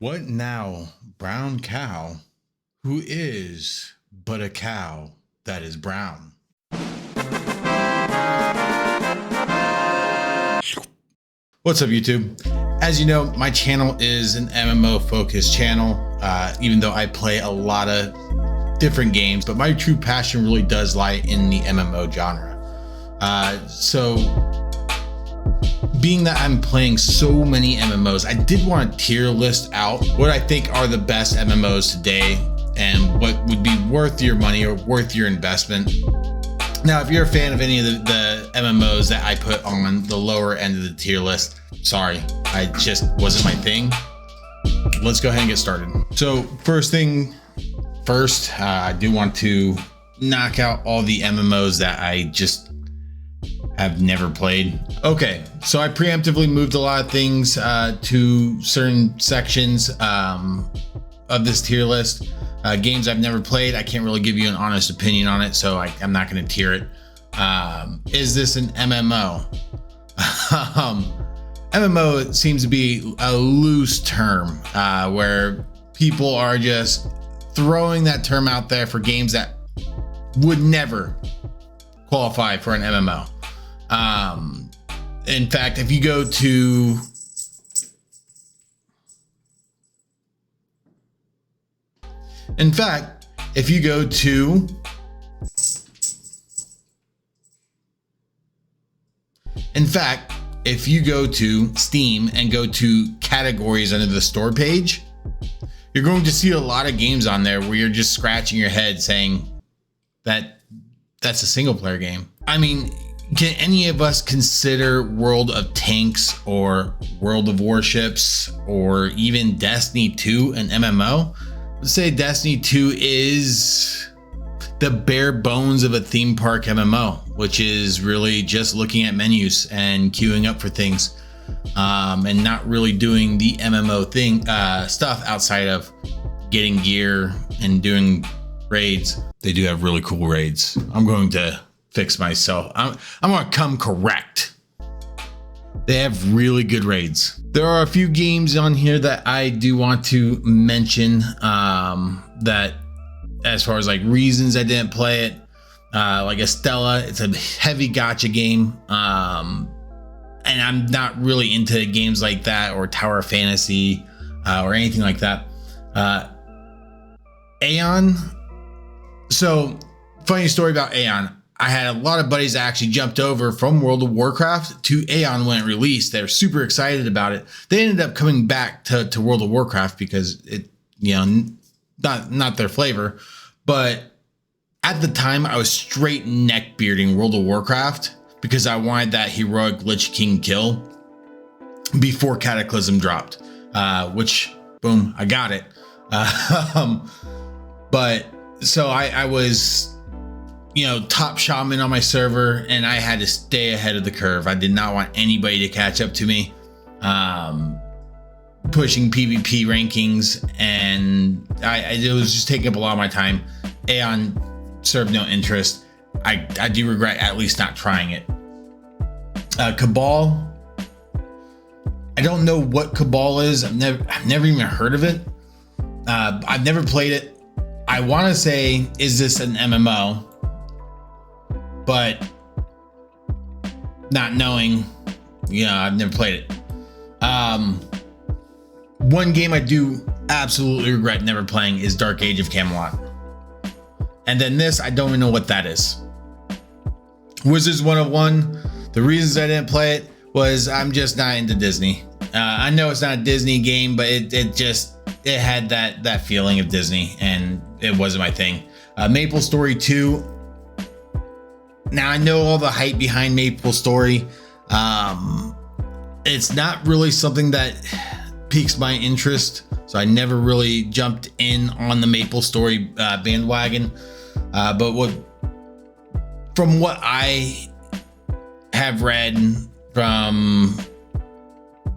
What now, brown cow, who is but a cow that is brown? What's up, YouTube? As you know, my channel is an MMO focused channel, even though I play a lot of different games, but my true passion really does lie in the MMO genre. So being that I'm playing so many MMOs, I did want to tier list out what I think are the best MMOs today and what would be worth your money or worth your investment. Now, if you're a fan of any of the MMOs that I put on the lower end of the tier list, sorry, I just wasn't my thing. Let's go ahead and get started. So first thing first, I do want to knock out all the MMOs that I just have never played. Okay, so I preemptively moved a lot of things to certain sections of this tier list. Games I've never played, I can't really give you an honest opinion on it, so I'm not going to tier it. Is this an MMO? MMO seems to be a loose term where people are just throwing that term out there for games that would never qualify for an MMO. In fact, if you go to Steam and go to categories under the store page, you're going to see a lot of games on there where you're just scratching your head saying that that's a single player game. I mean, can any of us consider World of Tanks or World of Warships or even Destiny 2 an MMO? Let's say Destiny 2 is the bare bones of a theme park MMO, which is really just looking at menus and queuing up for things, and not really doing the MMO thing stuff outside of getting gear and doing raids. They do have really cool raids. I'm going to fix myself. I'm going to come correct. They have really good raids. There are a few games on here that I do want to mention that, as far as like reasons I didn't play it, like Estella, it's a heavy gacha game, and I'm not really into games like that or Tower Fantasy or anything like that. Aeon. So funny story about Aeon. I had a lot of buddies that actually jumped over from World of Warcraft to Aeon when it released. They were super excited about it. They ended up coming back to World of Warcraft because it, not their flavor. But at the time, I was straight neck bearding World of Warcraft because I wanted that heroic Lich King kill before Cataclysm dropped, which, boom, I got it. But so I was, top shaman on my server, and I had to stay ahead of the curve. I did not want anybody to catch up to me, pushing PvP rankings, and it was just taking up a lot of my time. Aeon served no interest. I do regret at least not trying it. Cabal. I don't know what Cabal is. I've never even heard of it. I've never played it. I want to say, is this an MMO? But not knowing, I've never played it. One game I do absolutely regret never playing is Dark Age of Camelot. And then this, I don't even know what that is. Wizards 101. The reasons I didn't play it was I'm just not into Disney. I know it's not a Disney game, but it had that feeling of Disney, and it wasn't my thing. Maple Story 2. Now I know all the hype behind Maple Story. It's not really something that piques my interest, so I never really jumped in on the Maple Story bandwagon. But from what I have read from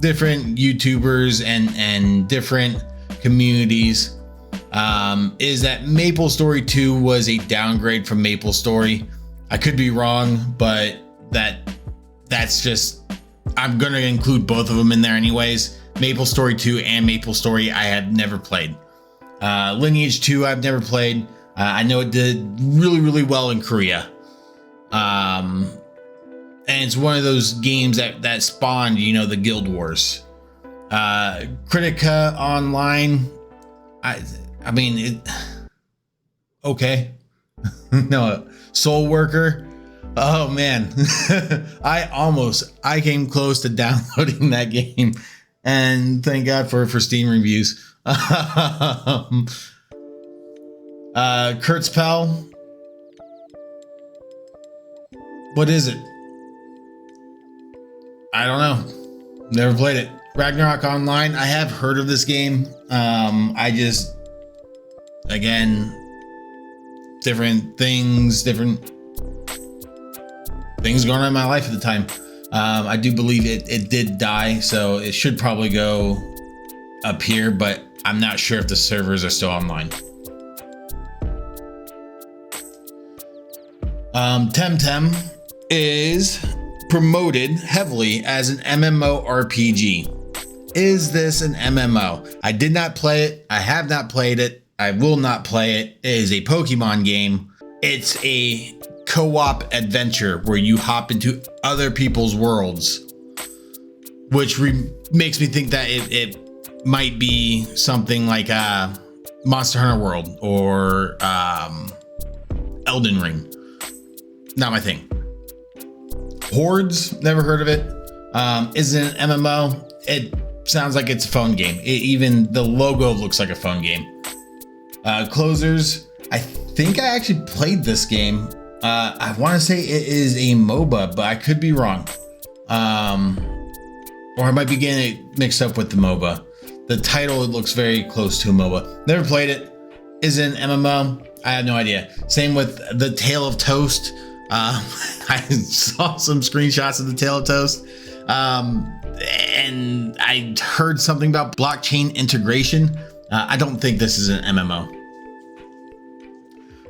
different YouTubers and different communities, is that Maple Story 2 was a downgrade from Maple Story. I could be wrong, but that's just, I'm going to include both of them in there anyways. Maple Story 2 and Maple Story I have never played. Lineage 2 I've never played. I know it did really, really well in Korea. And it's one of those games that spawned, you know, the Guild Wars. Critica Online. I mean, it. Okay. No, Soul Worker. Oh man, I came close to downloading that game, and thank God for Steam reviews. Kurzpel. What is it? I don't know. Never played it. Ragnarok Online. I have heard of this game. I just, again, different things going on in my life at the time. I do believe it did die, so it should probably go up here, but I'm not sure if the servers are still online. Temtem is promoted heavily as an MMO RPG. Is this an MMO? I did not play it. I have not played it. I will not play it. It is a Pokemon game. It's a co-op adventure where you hop into other people's worlds, which makes me think that it might be something like Monster Hunter World or Elden Ring. Not my thing. Hordes, never heard of it. Is it an MMO? It sounds like it's a phone game. Even the logo looks like a phone game. Closers, I think I actually played this game. I want to say it is a MOBA, but I could be wrong. Or I might be getting it mixed up with the MOBA. The title, it looks very close to a MOBA. Never played it. Is it an MMO? I have no idea. Same with The Tale of Toast. I saw some screenshots of The Tale of Toast. And I heard something about blockchain integration. I don't think this is an MMO.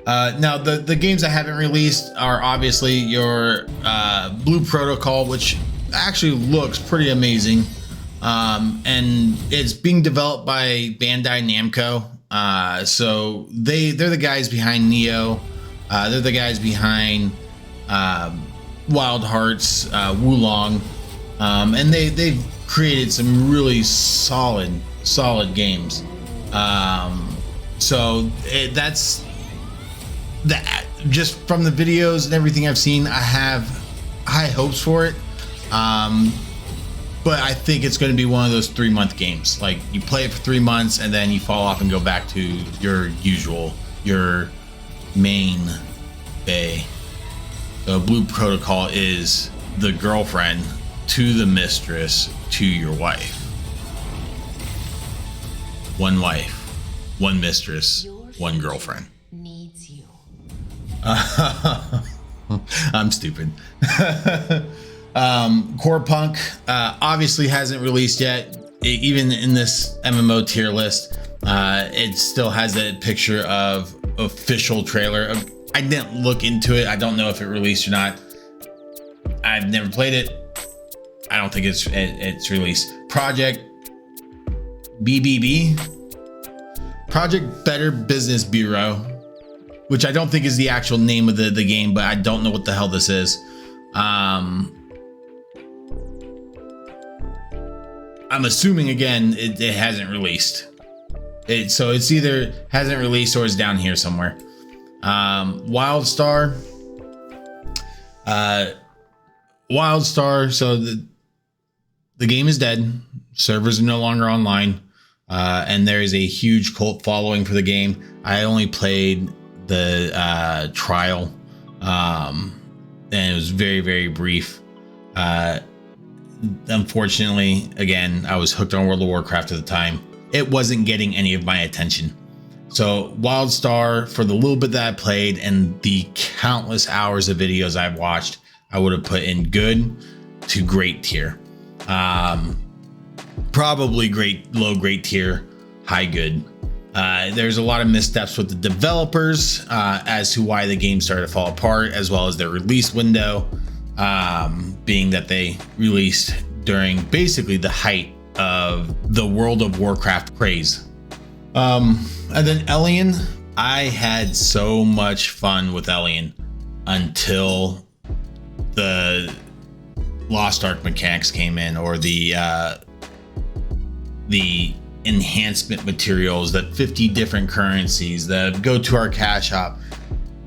Now, the games I haven't released are obviously your Blue Protocol, which actually looks pretty amazing. And it's being developed by Bandai Namco. So they're the guys behind Neo. They're the guys behind Wild Hearts, Wulong. And they've created some really solid games. So that's that. Just from the videos and everything I've seen, I have high hopes for it. But I think it's going to be one of those 3-month games. Like, you play it for 3 months and then you fall off and go back to your main bay. So Blue Protocol is the girlfriend to the mistress to your wife. One wife, one mistress, one girlfriend. Needs you. I'm stupid. Core Punk obviously hasn't released yet. Even in this MMO tier list, it still has a picture of official trailer. I didn't look into it. I don't know if it released or not. I've never played it. I don't think it's released. Project BBB, Project Better Business Bureau, which I don't think is the actual name of the game, but I don't know what the hell this is. I'm assuming again it hasn't released. So it's either hasn't released or it's down here somewhere. WildStar. So the game is dead. Servers are no longer online. And there is a huge cult following for the game. I only played the trial. And it was very, very brief. Unfortunately, again, I was hooked on World of Warcraft at the time. It wasn't getting any of my attention. So WildStar, for the little bit that I played and the countless hours of videos I've watched, I would have put in good to great tier. Probably low great tier, high good. There's a lot of missteps with the developers as to why the game started to fall apart, as well as their release window, being that they released during basically the height of the World of Warcraft craze. And then Elyon, I had so much fun with Elyon until the Lost Ark mechanics came in, or the enhancement materials, the 50 different currencies that go to our cash shop.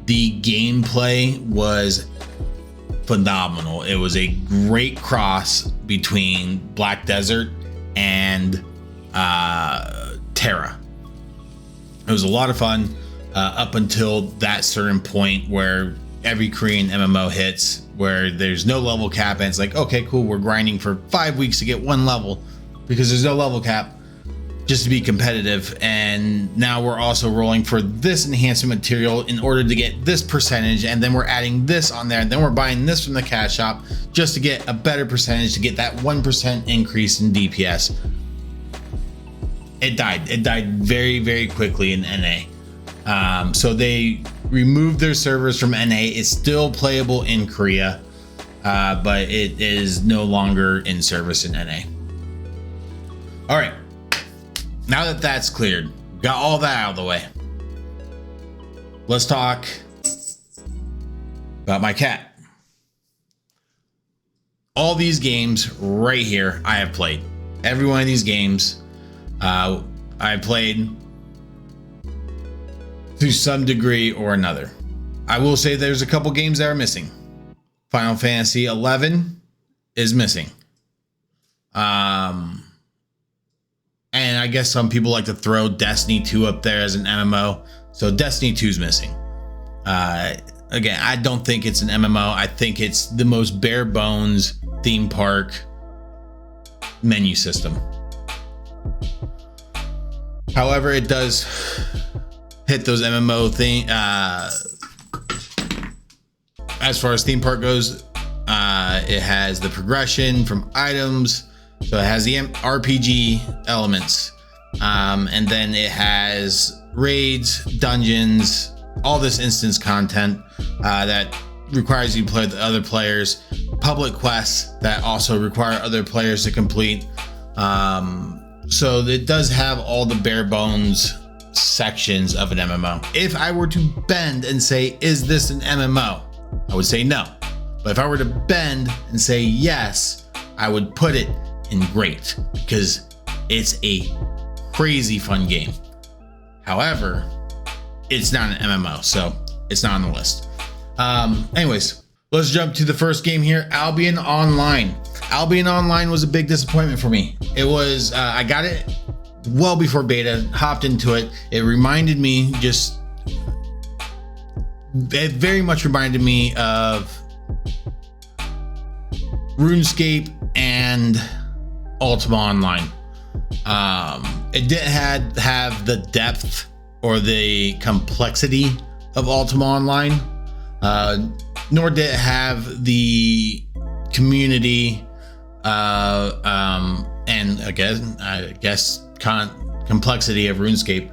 The gameplay was phenomenal. It was a great cross between Black Desert and Tera. It was a lot of fun up until that certain point where every Korean MMO hits, where there's no level cap, and it's like, okay, cool, we're grinding for 5 weeks to get 1 level because there's no level cap, just to be competitive. And now we're also rolling for this enhancement material in order to get this percentage, and then we're adding this on there, and then we're buying this from the cash shop just to get a better percentage, to get that 1% increase in DPS. It died very, very quickly in NA. So they removed their servers from NA. It's still playable in Korea, but it is no longer in service in NA. All right. Now that that's cleared, got all that out of the way, let's talk about my cat. All these games right here, I have played. Every one of these games, I played to some degree or another. I will say there's a couple games that are missing. Final Fantasy 11 is missing. And I guess some people like to throw Destiny 2 up there as an MMO. So Destiny 2 is missing. Again, I don't think it's an MMO. I think it's the most bare bones theme park menu system. However, it does hit those MMO thing. As far as theme park goes, it has the progression from items. So it has the RPG elements, and then it has raids, dungeons, all this instance content that requires you to play with other players, public quests that also require other players to complete. So it does have all the bare bones sections of an MMO. If I were to bend and say, is this an MMO? I would say no. But if I were to bend and say yes, I would put it in great, because it's a crazy fun game. However, it's not an MMO, so it's not on the list. Anyways, let's jump to the first game here, Albion Online. Albion Online was a big disappointment for me. It was, I got it well before beta, hopped into it. It reminded me it very much reminded me of RuneScape and Ultima Online. It didn't have the depth or the complexity of Ultima Online, nor did it have the community and I guess complexity of RuneScape.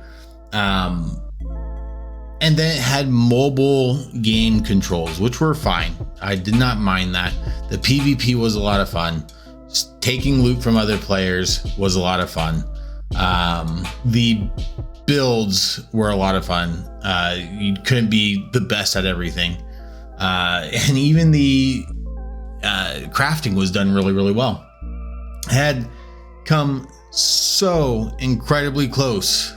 And then it had mobile game controls, which were fine. I did not mind that. The PvP was a lot of fun. Taking loot from other players was a lot of fun. The builds were a lot of fun. You couldn't be the best at everything. And even the crafting was done really, really well. Had come so incredibly close,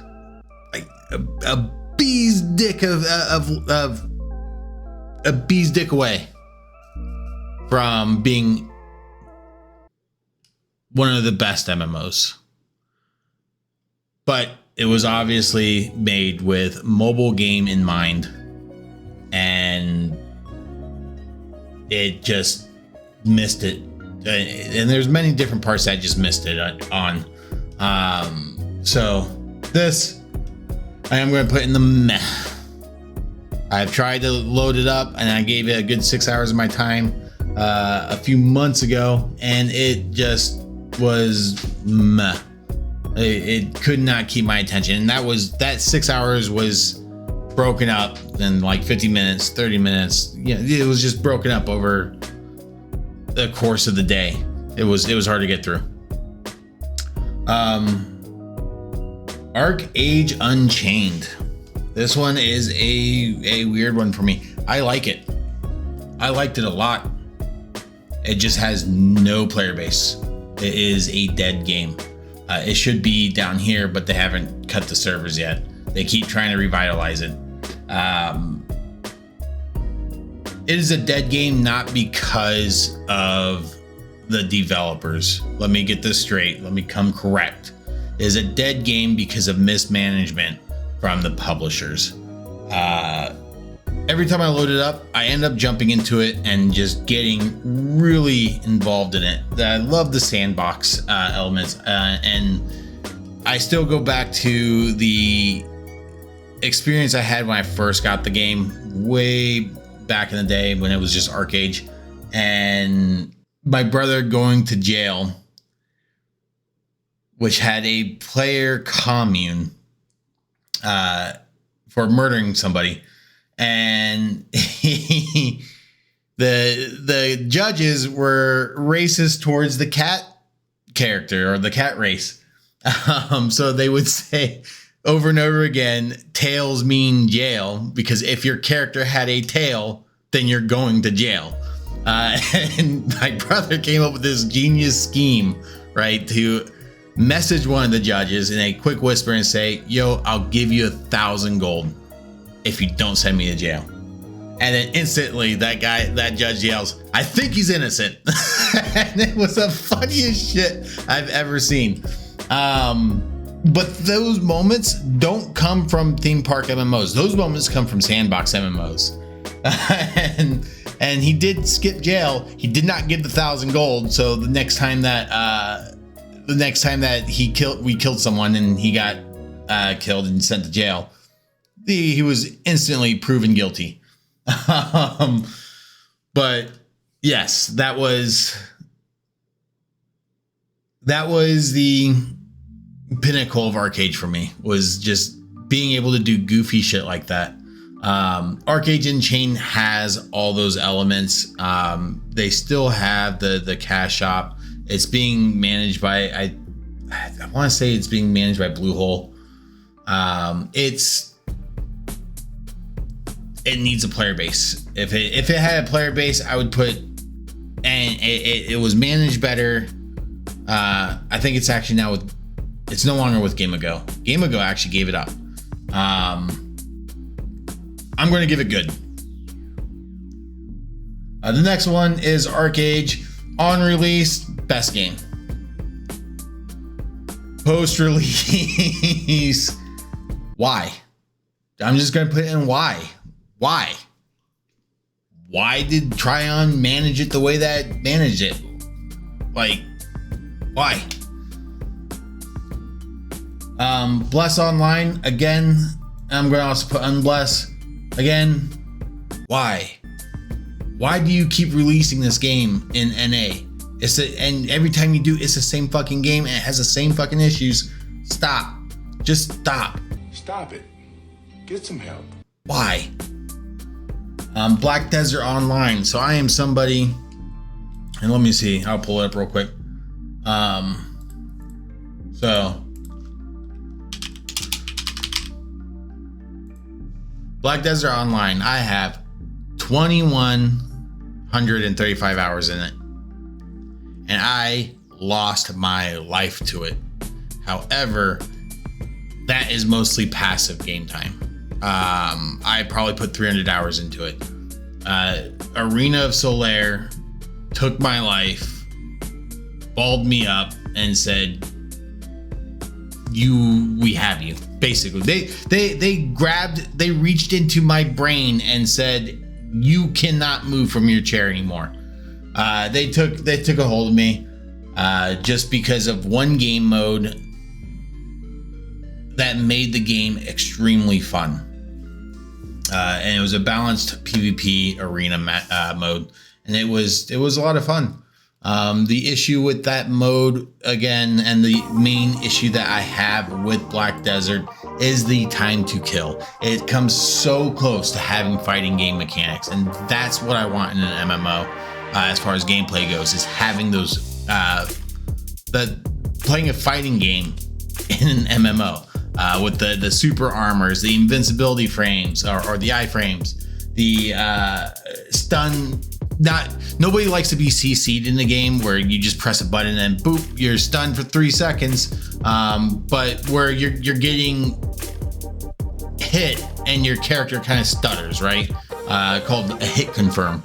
like a bee's dick of a bee's dick away from being one of the best MMOs. But it was obviously made with mobile game in mind, and it just missed it. And there's many different parts that just missed it on. So this, I am going to put in the meh. I've tried to load it up, and I gave it a good 6 hours of my time a few months ago, and it just was meh. It could not keep my attention, and that 6 hours was broken up in like 50 minutes, 30 minutes. Yeah, it was just broken up over the course of the day. It was hard to get through. Archeage Unchained. This one is a weird one for me. I like it. I liked it a lot. It just has no player base. It is a dead game. It should be down here, but they haven't cut the servers yet. They keep trying to revitalize it. It is a dead game, not because of the developers. Let me get this straight. Let me come correct. It is a dead game because of mismanagement from the publishers. Every time I load it up, I end up jumping into it and just getting really involved in it. I love the sandbox elements, and I still go back to the experience I had when I first got the game way back in the day when it was just Archeage, and my brother going to jail, which had a player commune for murdering somebody. And the judges were racist towards the cat character or the cat race. So they would say over and over again, tails mean jail, because if your character had a tail, then you're going to jail. And my brother came up with this genius scheme, right, to message one of the judges in a quick whisper and say, yo, I'll give you 1,000 gold if you don't send me to jail. And then instantly that judge yells, I think he's innocent. And it was the funniest shit I've ever seen. But those moments don't come from theme park MMOs. Those moments come from sandbox MMOs. And he did skip jail. He did not get the 1,000 gold. So the next time that we killed someone and he got killed and sent to jail, he was instantly proven guilty. But yes, that was the pinnacle of Archeage for me, was just being able to do goofy shit like that. Archeage Unchained has all those elements. They still have the cash shop. It's being managed by, I want to say it's being managed by Bluehole. It needs a player base. If it had a player base, I would put, and it was managed better. I think it's actually now it's no longer with Game Ago. Game Ago actually gave it up. I'm going to give it good. The next one is Archeage. On release, best game. Post release, why? I'm just going to put it in why. Why? Why did Tryon manage it the way that managed it? Like, why? Bless Online, again, I'm going to also put Unbless. Again, why? Why do you keep releasing this game in NA? And every time you do, it's the same fucking game and it has the same fucking issues. Stop. Just stop. Stop it. Get some help. Why? Black Desert Online. So I am somebody, and let me see. I'll pull it up real quick. So Black Desert Online, I have 2,135 hours in it, and I lost my life to it. However, that is mostly passive game time. I probably put 300 hours into it. Arena of Solaire took my life, balled me up, and said, we have you. Basically, they reached into my brain and said, you cannot move from your chair anymore. They took a hold of me just because of one game mode that made the game extremely fun. And it was a balanced PvP arena mode, and it was a lot of fun. The issue with that mode, again, and the main issue that I have with Black Desert is the time to kill. It comes so close to having fighting game mechanics, and that's what I want in an MMO as far as gameplay goes, is having those playing a fighting game in an MMO with the super armors, the invincibility frames or the iframes, the stun. Nobody likes to be CC'd in the game where you just press a button and boop, you're stunned for 3 seconds. But where you're getting hit and your character kind of stutters, right? Called a hit confirm.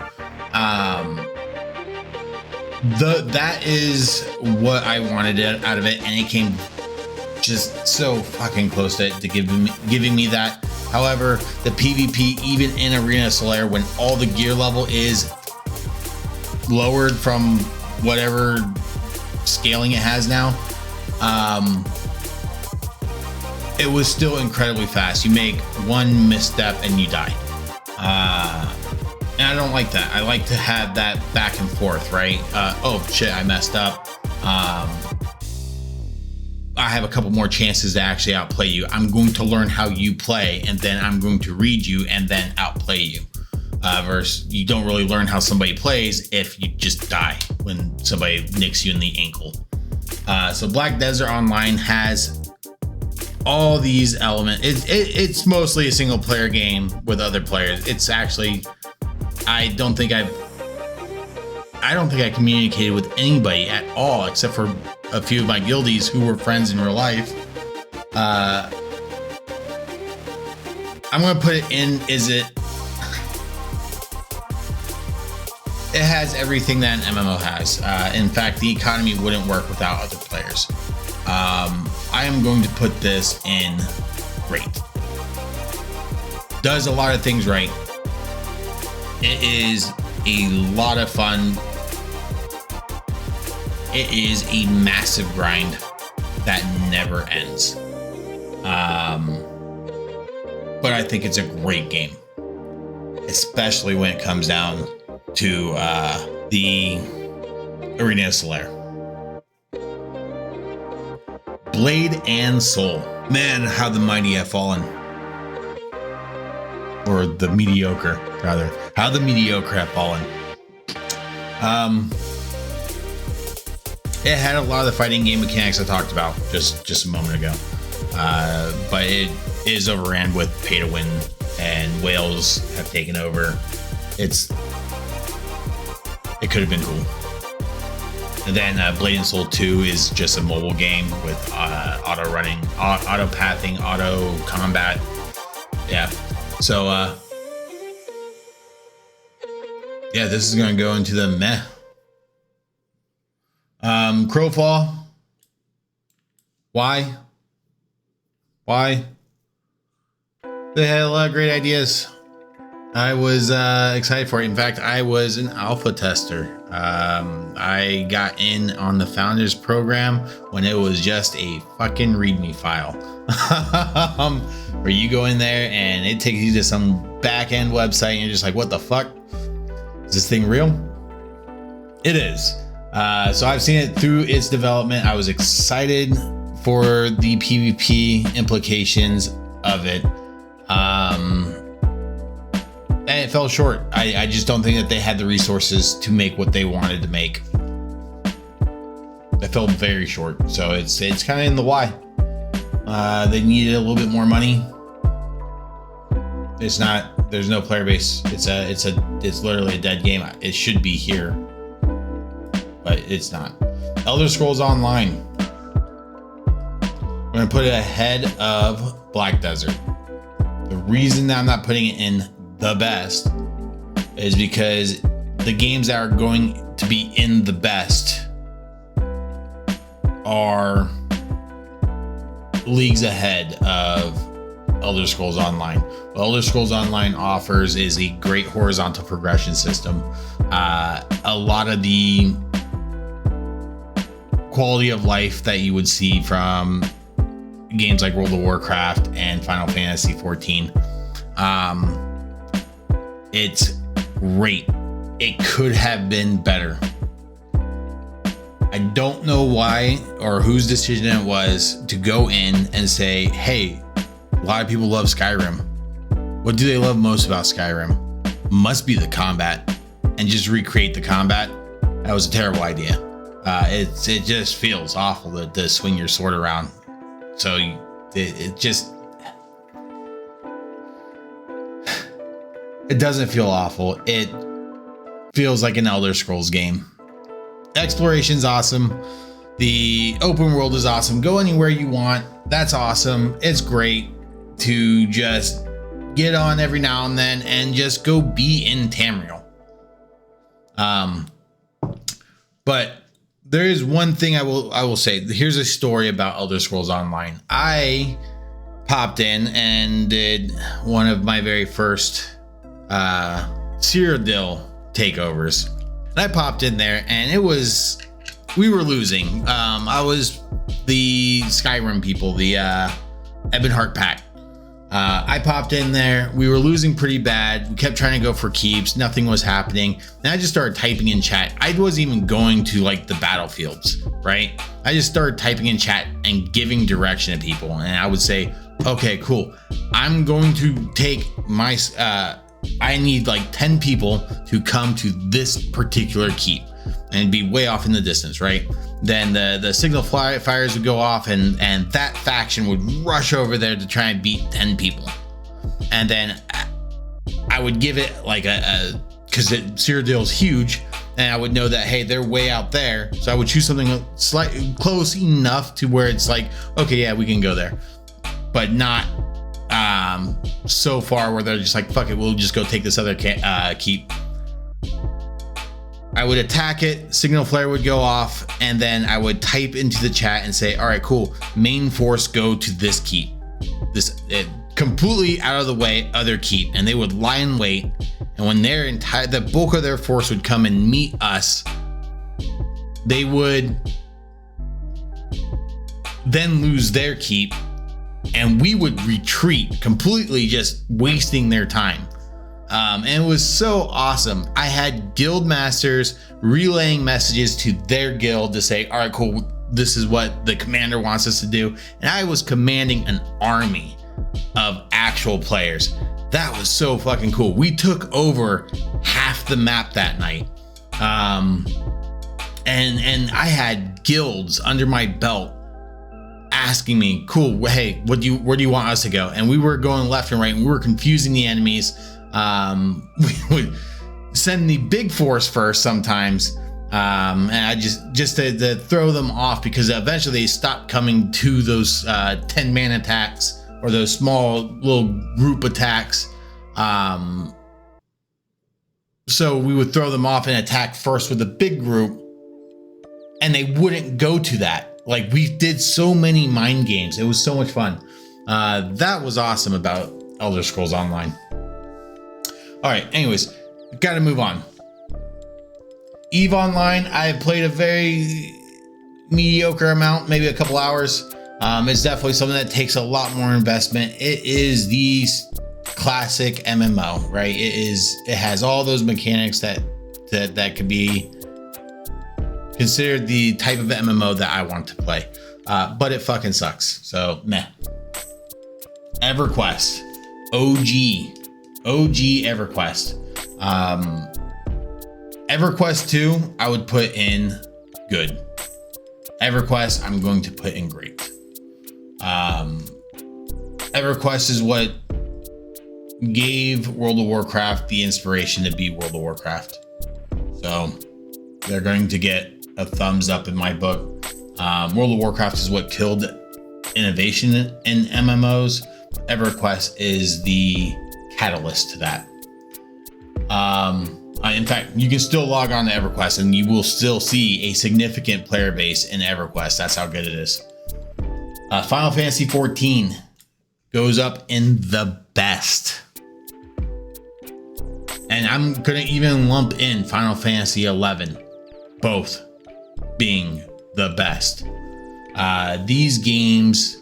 That is what I wanted out of it, and it came just so fucking close to giving me that. However, the PvP, even in Arena Solaire, when all the gear level is lowered from whatever scaling it has now, it was still incredibly fast. You make one misstep and you die. And I don't like that. I like to have that back and forth, right? Oh shit, I messed up. I have a couple more chances to actually outplay you. I'm going to learn how you play, and then I'm going to read you and then outplay you. Versus you don't really learn how somebody plays if you just die when somebody nicks you in the ankle. So Black Desert Online has all these elements. It's mostly a single player game with other players. It's actually, I don't think I communicated with anybody at all except for a few of my guildies who were friends in real life. I'm gonna put it in. It has everything that an MMO has. In fact, the economy wouldn't work without other players. I am going to put this in great. Does a lot of things right. It is a lot of fun. It is a massive grind that never ends. But I think it's a great game, especially when it comes down to the Arena Solaire. Blade and Soul. Man, how the mighty have fallen. Or the mediocre, rather. How the mediocre have fallen. It had a lot of the fighting game mechanics I talked about just a moment ago. But it is overran with pay to win, and whales have taken over. It could have been cool. And then Blade and Soul 2 is just a mobile game with auto running, auto pathing, auto combat. Yeah. So, yeah, this is going to go into the meh. Crowfall. Why? They had a lot of great ideas. I was excited for it. In fact, I was an alpha tester. I got in on the founders program when it was just a fucking readme file. Where you go in there and it takes you to some back end website and you're just like, what the fuck? Is this thing real? It is. So I've seen it through its development. I was excited for the PvP implications of it. And it fell short. I just don't think that they had the resources to make what they wanted to make. It fell very short. So it's kind of in the why. They needed a little bit more money. There's no player base. It's literally a dead game. It should be here, but it's not. Elder Scrolls Online. I'm gonna put it ahead of Black Desert. The reason that I'm not putting it in the best is because the games that are going to be in the best are leagues ahead of Elder Scrolls Online. What Elder Scrolls Online offers is a great horizontal progression system. A lot of the quality of life that you would see from games like World of Warcraft and Final Fantasy 14. It's great. It could have been better. I don't know why or whose decision it was to go in and say, hey, a lot of people love Skyrim. What do they love most about Skyrim? Must be the combat, and just recreate the combat. That was a terrible idea. It just feels awful to swing your sword around. So it doesn't feel awful. It feels like an Elder Scrolls game. Exploration's awesome. The open world is awesome. Go anywhere you want. That's awesome. It's great to just get on every now and then and just go be in Tamriel. But there is one thing I will say. Here's a story about Elder Scrolls Online. I popped in and did one of my very first Cyrodiil takeovers. And I popped in there and we were losing. I was the Skyrim people, the Ebonheart Pack. I popped in there. We were losing pretty bad. We kept trying to go for keeps. Nothing was happening. And I just started typing in chat. I wasn't even going to like the battlefields, right? I just started typing in chat and giving direction to people. And I would say, okay, cool. I'm going to take my, I need like 10 people to come to this particular keep and be way off in the distance, right? Then the signal fires would go off and that faction would rush over there to try and beat 10 people. And then I would give it like because Cyrodiil is huge, and I would know that, hey, they're way out there. So I would choose something slightly close enough to where it's like, okay, yeah, we can go there. But not so far where they're just like, fuck it, we'll just go take this other keep. I would attack it, signal flare would go off, and then I would type into the chat and say, all right, cool, main force go to this keep. This completely out of the way other keep, and they would lie in wait, and when the bulk of their force would come and meet us, they would then lose their keep, and we would retreat, completely just wasting their time. And it was so awesome. I had guild masters relaying messages to their guild to say, all right, cool, this is what the commander wants us to do. And I was commanding an army of actual players. That was so fucking cool. We took over half the map that night. And I had guilds under my belt asking me, cool, hey, where do you want us to go? And we were going left and right, and we were confusing the enemies. We would send the big force first sometimes, and I just to throw them off, because eventually they stopped coming to those 10-man attacks or those small little group attacks. So we would throw them off and attack first with a big group, and they wouldn't go to that. Like, we did so many mind games. It was so much fun. That was awesome about Elder Scrolls Online. All right, anyways, got to move on. EVE Online, I've played a very mediocre amount, maybe a couple hours. It's definitely something that takes a lot more investment. It is the classic MMO, right? It has all those mechanics that could be considered the type of MMO that I want to play. But it fucking sucks. So, meh. Everquest. OG Everquest. Everquest 2, I would put in good. Everquest, I'm going to put in great. Everquest is what gave World of Warcraft the inspiration to be World of Warcraft. So they're going to get a thumbs up in my book. World of Warcraft is what killed innovation in MMOs. Everquest is the catalyst to that. In fact, you can still log on to Everquest and you will still see a significant player base in Everquest. That's how good it is. Final Fantasy 14 goes up in the best. And I'm gonna even lump in Final Fantasy 11, both being the best. These games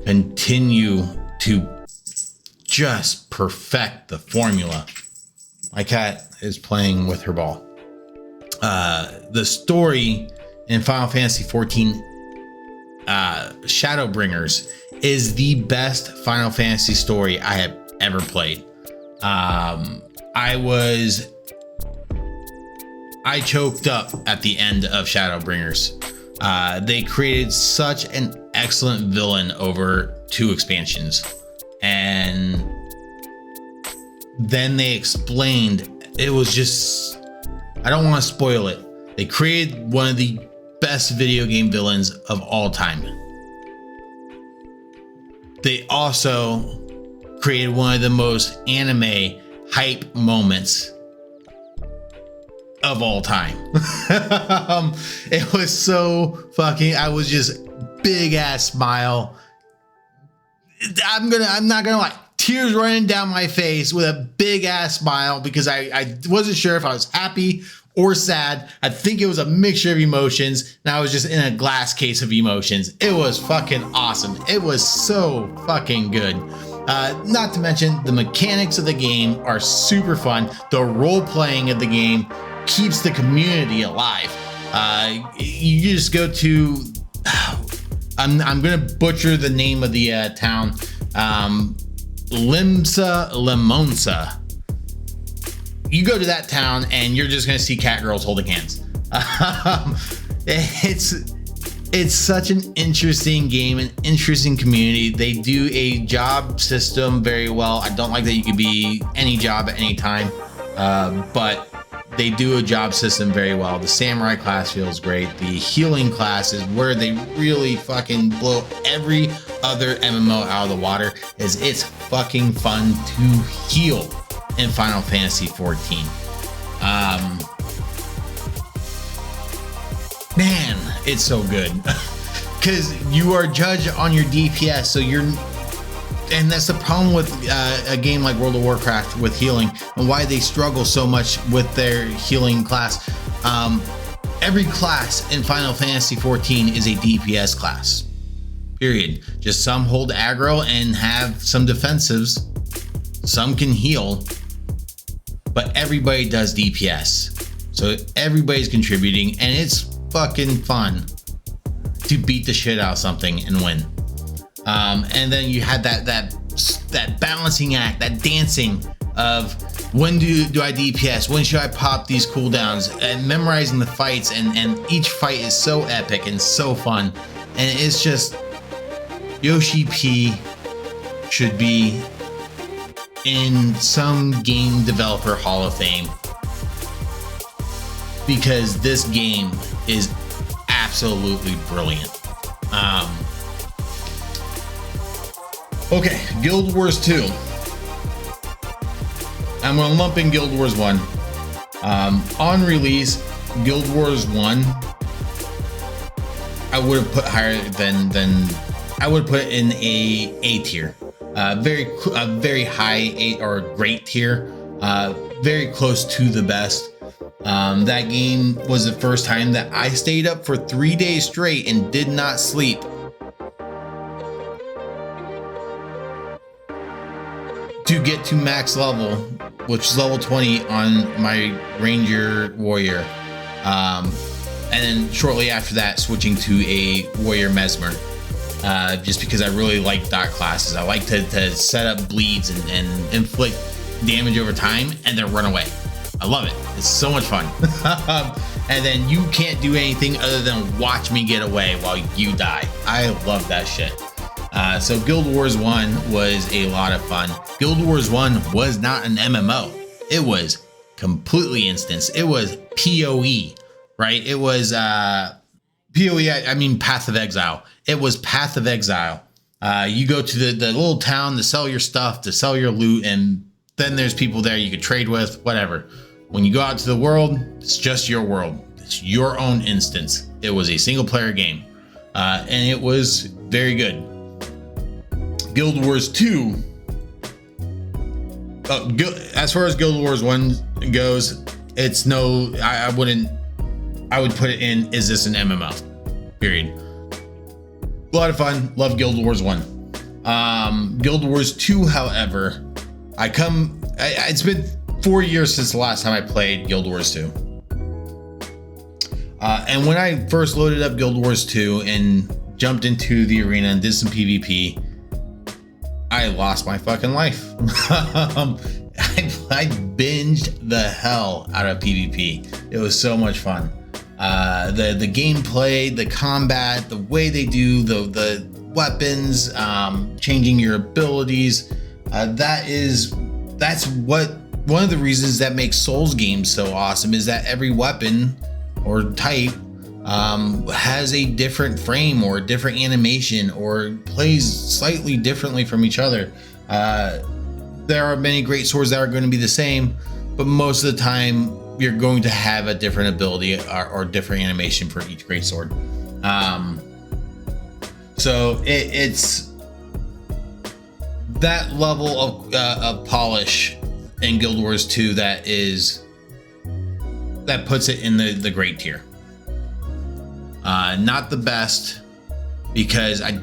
continue to just perfect the formula. My cat is playing with her ball. The story in Final Fantasy 14 Shadowbringers is the best Final Fantasy story I have ever played. I was I choked up at the end of Shadowbringers. They created such an excellent villain over 2 expansions. And then they explained, it was just, I don't want to spoil it. They created one of the best video game villains of all time. They also created one of the most anime hype moments of all time. It was so fucking, I was just big ass smile. I'm not gonna lie, tears running down my face with a big ass smile because I wasn't sure if I was happy or sad. I think it was a mixture of emotions, and I was just in a glass case of emotions. It was fucking awesome. It was so fucking good. Not to mention the mechanics of the game are super fun. The role playing of the game keeps the community alive. You just go to, I'm gonna butcher the name of the town, Limonsa. You go to that town and you're just gonna see cat girls holding hands. It's such an interesting game, an interesting community. They do a job system very well. I don't like that you can be any job at any time, but they do a job system very well. The samurai class feels great. The healing class is where they really fucking blow every other MMO out of the water. It's fucking fun to heal in Final Fantasy 14. Man, it's so good. Because you are judged on your DPS, so and that's the problem with a game like World of Warcraft with healing, and why they struggle so much with their healing class. Every class in Final Fantasy 14 is a DPS class, period. Just some hold aggro and have some defensives, some can heal, but everybody does DPS. So everybody's contributing, and it's fucking fun to beat the shit out of something and win. And then you had that balancing act, that dancing of when do I DPS, when should I pop these cooldowns, and memorizing the fights, and each fight is so epic and so fun. And it's just, Yoshi P should be in some game developer hall of fame, because this game is absolutely brilliant. Okay, Guild Wars 2. I'm gonna lump in Guild Wars 1. On release, Guild Wars 1, I would have put higher than I would put in A tier. Very high A or great tier. Very close to the best. That game was the first time that I stayed up for 3 days straight and did not sleep. To get to max level, which is level 20 on my Ranger Warrior. And then shortly after that, switching to a Warrior Mesmer. Just because I really like dot classes. I like to set up bleeds and inflict damage over time and then run away. I love it. It's so much fun. And then you can't do anything other than watch me get away while you die. I love that shit. So Guild Wars 1 was a lot of fun. Guild Wars 1 was not an MMO. It was completely instanced. It was PoE, right? It was PoE, I mean Path of Exile. It was Path of Exile. You go to the little town to sell your stuff, to sell your loot, and then there's people there you could trade with, whatever. When you go out to the world, it's just your world. It's your own instance. It was a single player game. And it was very good. Guild Wars 2, as far as Guild Wars 1 goes, it's no, I would put it in, is this an MMO? Period. A lot of fun. Love Guild Wars 1. Guild Wars 2, however, it's been 4 years since the last time I played Guild Wars 2. And when I first loaded up Guild Wars 2 and jumped into the arena and did some PvP, I lost my fucking life. I I binged the hell out of PvP. It was so much fun. The gameplay, the combat, the way they do the weapons, changing your abilities. That's what one of the reasons that makes Souls games so awesome is that every weapon or type has a different frame or a different animation or plays slightly differently from each other. There are many great swords that are going to be the same, but most of the time you're going to have a different ability or different animation for each great sword. So it's that level of polish in Guild Wars 2 that puts it in the great tier. Not the best, because I'm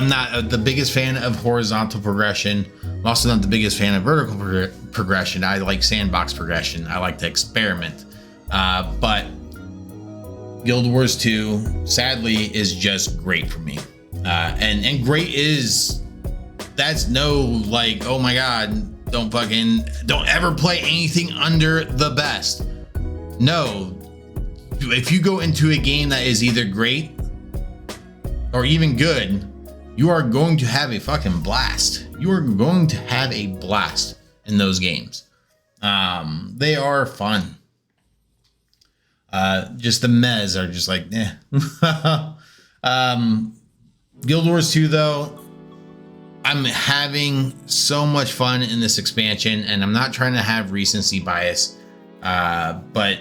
not the biggest fan of horizontal progression. I'm also not the biggest fan of vertical progression. I like sandbox progression. I like to experiment. But Guild Wars 2, sadly, is just great for me. And great that's no like, oh my God, don't ever play anything under the best. No. If you go into a game that is either great or even good, you are going to have a fucking blast. You are going to have a blast in those games. They are fun. Just the mez are just like, eh. Guild Wars 2 though, I'm having so much fun in this expansion, and I'm not trying to have recency bias, but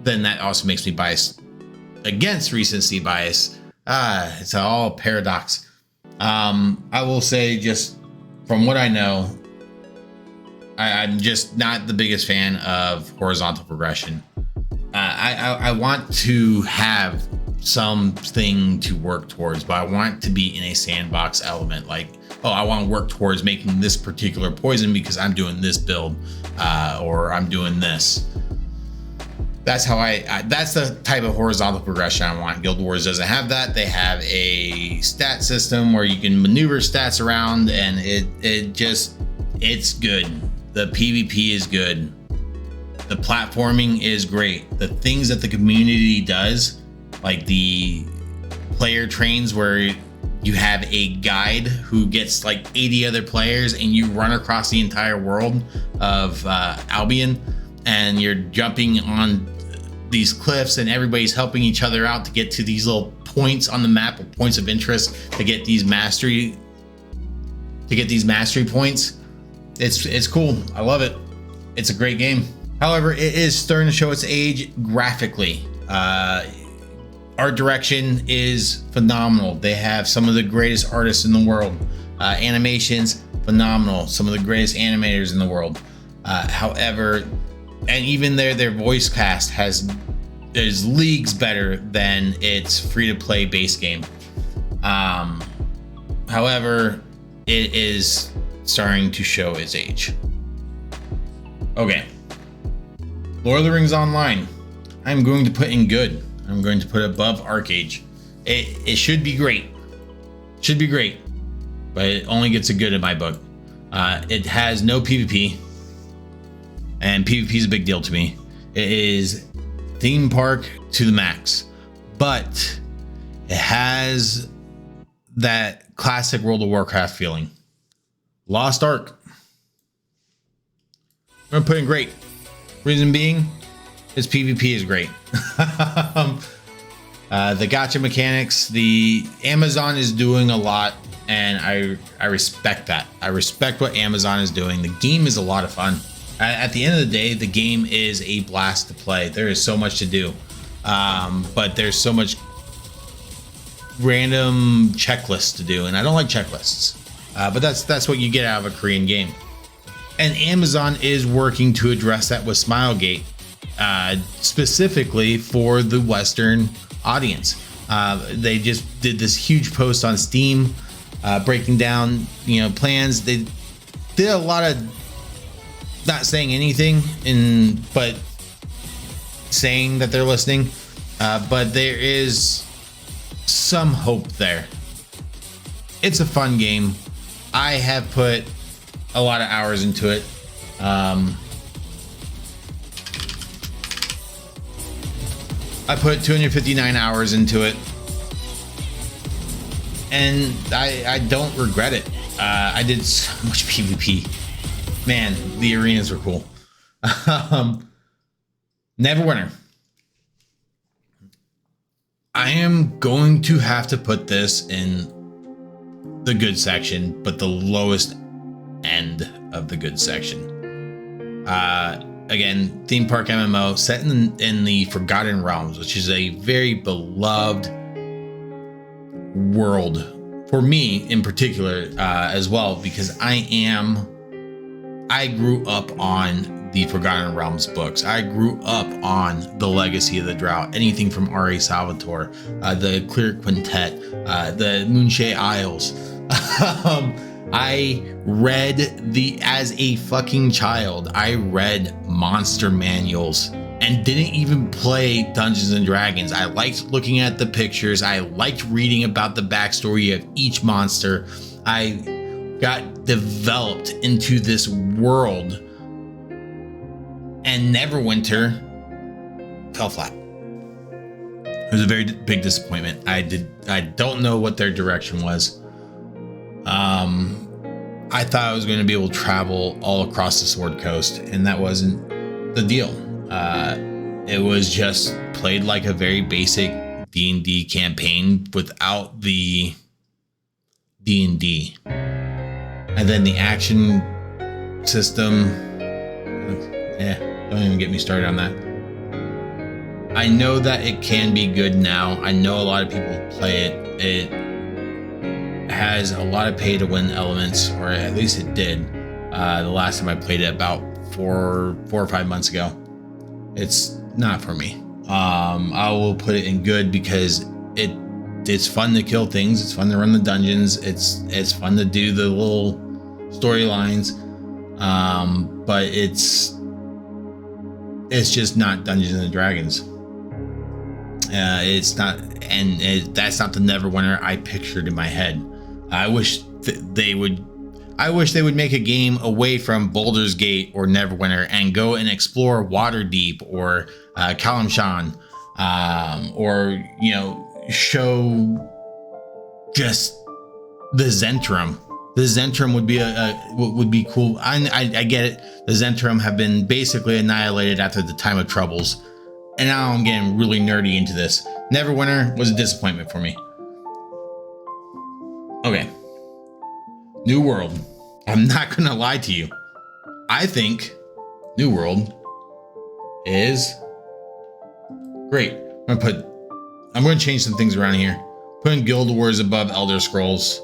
then that also makes me biased against recency bias. It's all paradox. I will say, just from what I know, I'm just not the biggest fan of horizontal progression. I want to have something to work towards, but I want it to be in a sandbox element. Like, oh, I want to work towards making this particular poison because I'm doing this build, or I'm doing this. That's how that's the type of horizontal progression I want. Guild Wars doesn't have that. They have a stat system where you can maneuver stats around, and it's good. The PvP is good. The platforming is great. The things that the community does, like the player trains where you have a guide who gets like 80 other players and you run across the entire world of Albion, and you're jumping on these cliffs and everybody's helping each other out to get to these little points on the map, or points of interest, to get these mastery points. It's cool. I love it. It's a great game. However, it is starting to show its age graphically. Art direction is phenomenal. They have some of the greatest artists in the world. Animations, phenomenal. Some of the greatest animators in the world. However, and even their voice cast is leagues better than its free-to-play base game. However, it is starting to show its age. Okay. Lord of the Rings Online. I'm going to put in good. I'm going to put above Archeage. It should be great. Should be great. But it only gets a good in my book. It has no PvP. And PvP is a big deal to me. It is theme park to the max. But it has that classic World of Warcraft feeling. Lost Ark. I'm going to put in great. Reason being, its PvP is great. The gacha mechanics, the Amazon is doing a lot, and I respect that. I respect what Amazon is doing. The game is a lot of fun. At the end of the day, the game is a blast to play. There is so much to do, but there's so much random checklists to do, and I don't like checklists. But that's what you get out of a Korean game. And Amazon is working to address that with Smilegate, specifically for the Western audience. They just did this huge post on Steam, breaking down, plans. They did a lot of not saying anything, but saying that they're listening. But there is some hope there. It's a fun game. I have put a lot of hours into it. I put 259 hours into it, and I don't regret it. I did so much PvP. Man, the arenas were cool. Neverwinter. I am going to have to put this in the good section, but the lowest end of the good section. Again, theme park MMO set in the Forgotten Realms, which is a very beloved world for me in particular, as well, because I grew up on the Forgotten Realms books. I grew up on the Legacy of the Drought, anything from R.A. Salvatore, the Clear Quintet, the Moonshade Isles. I read as a fucking child, I read monster manuals and didn't even play Dungeons and Dragons. I liked looking at the pictures. I liked reading about the backstory of each monster. I got developed into this world, and Neverwinter fell flat. It was a very big disappointment. I don't know what their direction was. I thought I was going to be able to travel all across the Sword Coast, and that wasn't the deal. It was just played like a very basic D&D campaign without the D&D. And then the action system, don't even get me started on that. I know that it can be good now. I know a lot of people play it. It has a lot of pay to win elements, or at least it did. The last time I played it about 4 or 5 months ago. It's not for me. I will put it in good because it's fun to kill things. It's fun to run the dungeons. It's fun to do the little storylines. But it's just not Dungeons and Dragons. It's not, and that's not the Neverwinter I pictured in my head. I wish they would make a game away from Baldur's Gate or Neverwinter and go and explore Waterdeep or Kalimshan, or show just the Zentrum. The Zentrum would be cool. I get it. The Zentrum have been basically annihilated after the Time of Troubles, and now I'm getting really nerdy into this. Neverwinter was a disappointment for me. Okay. New World. I'm not gonna lie to you. I think New World is great. I'm gonna change some things around here. Putting Guild Wars above Elder Scrolls.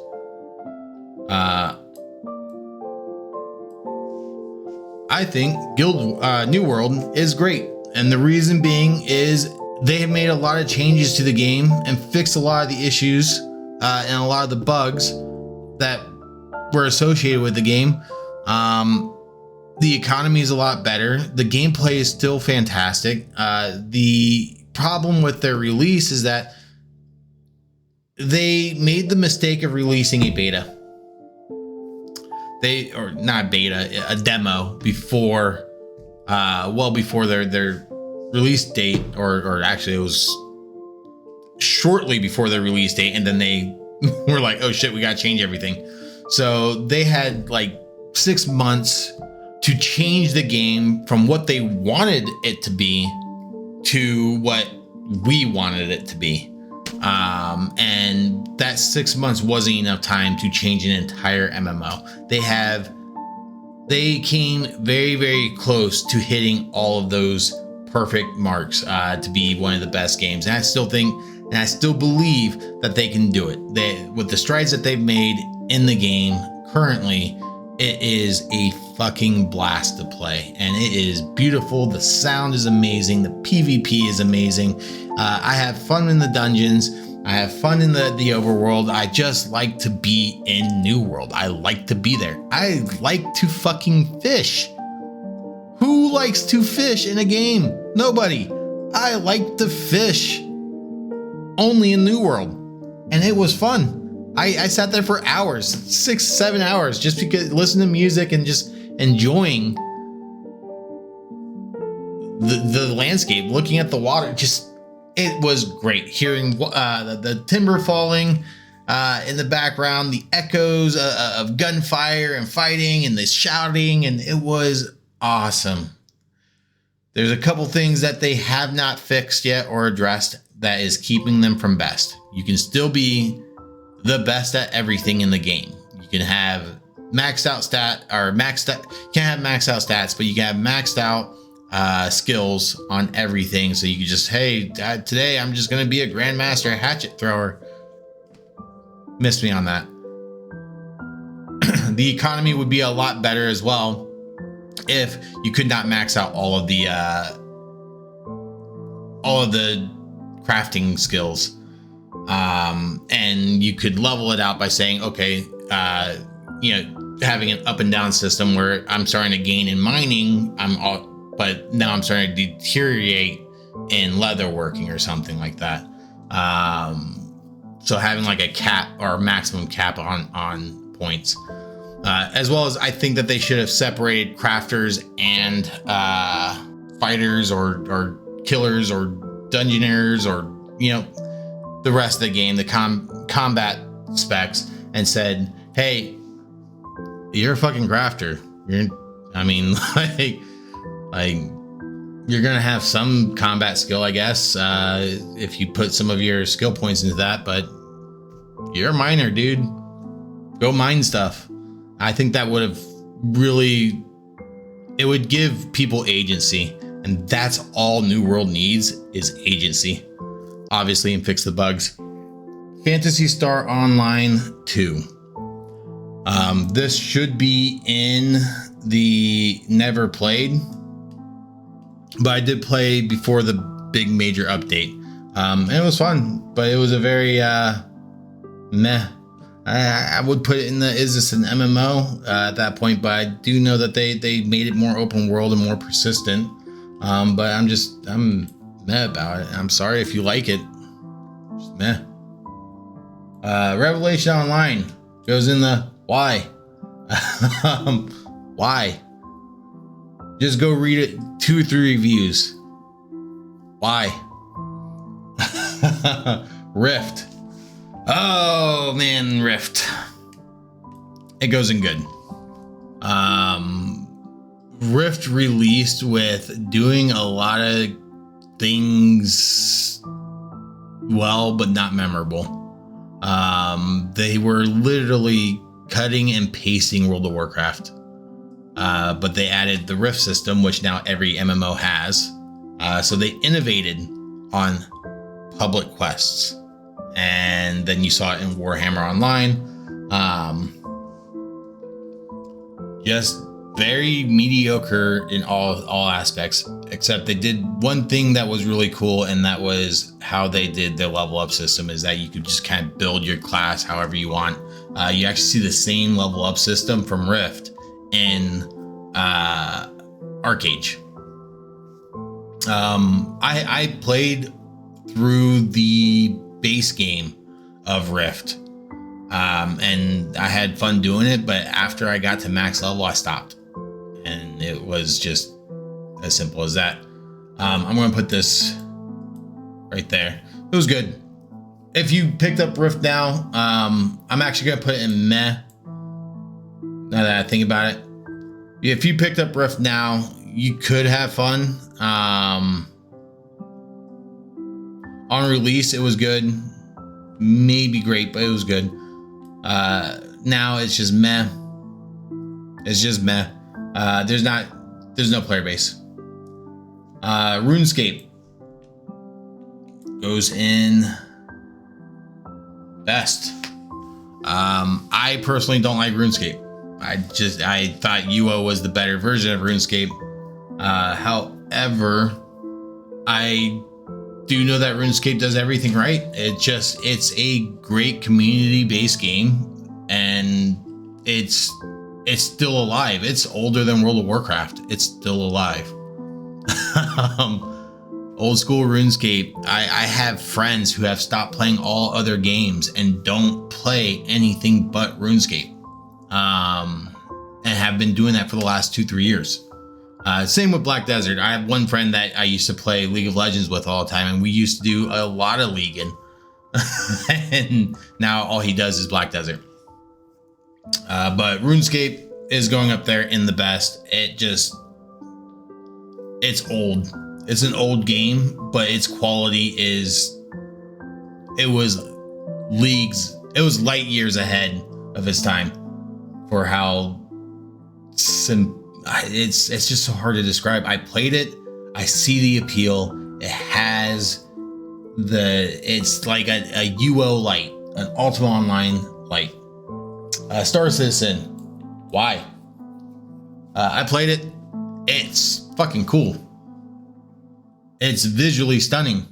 I think New World is great, and the reason being is they have made a lot of changes to the game and fixed a lot of the issues and a lot of the bugs that were associated with the game. The economy is a lot better. The gameplay is still fantastic. The problem with their release is that they made the mistake of releasing a beta. A demo before, before their release date, or actually it was shortly before their release date, and then they were like, oh shit, we gotta change everything. So they had like 6 months to change the game from what they wanted it to be to what we wanted it to be. And that 6 months wasn't enough time to change an entire MMO. They came very, very close to hitting all of those perfect marks to be one of the best games. And I still think, and I still believe that they can do it. With the strides that they've made in the game currently, it is a fucking blast to play, and it is beautiful. The sound is amazing. The PvP is amazing. I have fun in the dungeons. I have fun in the overworld. I just like to be in New World. I like to be there. I like to fucking fish. Who likes to fish in a game? Nobody. I like to fish only in New World, and it was fun. I sat there for hours, 6-7 hours, just because listening to music and just enjoying the landscape, looking at the water, just it was great. Hearing the timber falling in the background, the echoes of gunfire and fighting and the shouting, and it was awesome. There's a couple things that they have not fixed yet or addressed that is keeping them from best. You can still be the best at everything in the game. You can have maxed out you can't have maxed out stats, but you can have maxed out skills on everything. So you can just, hey, today I'm just going to be a grandmaster hatchet thrower. Missed me on that. The economy would be a lot better as well if you could not max out all of the crafting skills, and you could level it out by saying, okay, having an up and down system where I'm starting to gain in mining, but now I'm starting to deteriorate in leatherworking or something like that. So having like a cap or maximum cap on points. As well as I think that they should have separated crafters and fighters or killers or dungeoneers or the rest of the game, the combat specs, and said, hey, you're a fucking crafter. You're gonna have some combat skill, I guess, if you put some of your skill points into that, but you're a miner, dude. Go mine stuff. I think that would have it would give people agency, and that's all New World needs is agency, obviously, and fix the bugs. Phantasy Star Online 2. This should be in the never played, but I did play before the big major update. And it was fun, but it was a very meh. I would put it in is this an MMO at that point, but I do know that they made it more open world and more persistent. But I'm meh about it. I'm sorry if you like it. Just meh. Revelation Online goes in the why. Why? Just go read it, 2 or 3 reviews. Why? Rift. Oh man, Rift. It goes in good. Rift released with doing a lot of things well, but not memorable. They were literally cutting and pasting World of Warcraft. But they added the Rift system, which now every MMO has. So they innovated on public quests. And then you saw it in Warhammer Online. Just very mediocre in all aspects, except they did one thing that was really cool, and that was how they did their level up system, is that you could just kind of build your class however you want. You actually see the same level up system from Rift in Archeage. I played through the base game of Rift, and I had fun doing it, but after I got to max level, I stopped, and it was just as simple as that. I'm going to put this right there. It was good. If you picked up Rift now, I'm actually going to put it in meh, now that I think about it. If you picked up Rift now, you could have fun. On release, it was good. Maybe great, but it was good. Now it's just meh. It's just meh. There's no player base. RuneScape goes in best. I personally don't like RuneScape. I thought UO was the better version of RuneScape. However, I do know that RuneScape does everything right. It's a great community-based game, and it's still alive. It's older than World of Warcraft. It's still alive. Old school RuneScape. I have friends who have stopped playing all other games and don't play anything but RuneScape, and have been doing that for the last 2-3 years. Same with Black Desert. I have one friend that I used to play League of Legends with all the time, and we used to do a lot of Leaguing. And now all he does is Black Desert. But RuneScape is going up there in the best. It's old. It's an old game, but its quality it was light years ahead of its time for how it's just so hard to describe. I played it. I see the appeal. It has it's like a UO light, an Ultima Online light. Star Citizen. Why? I played it. It's fucking cool. It's visually stunning.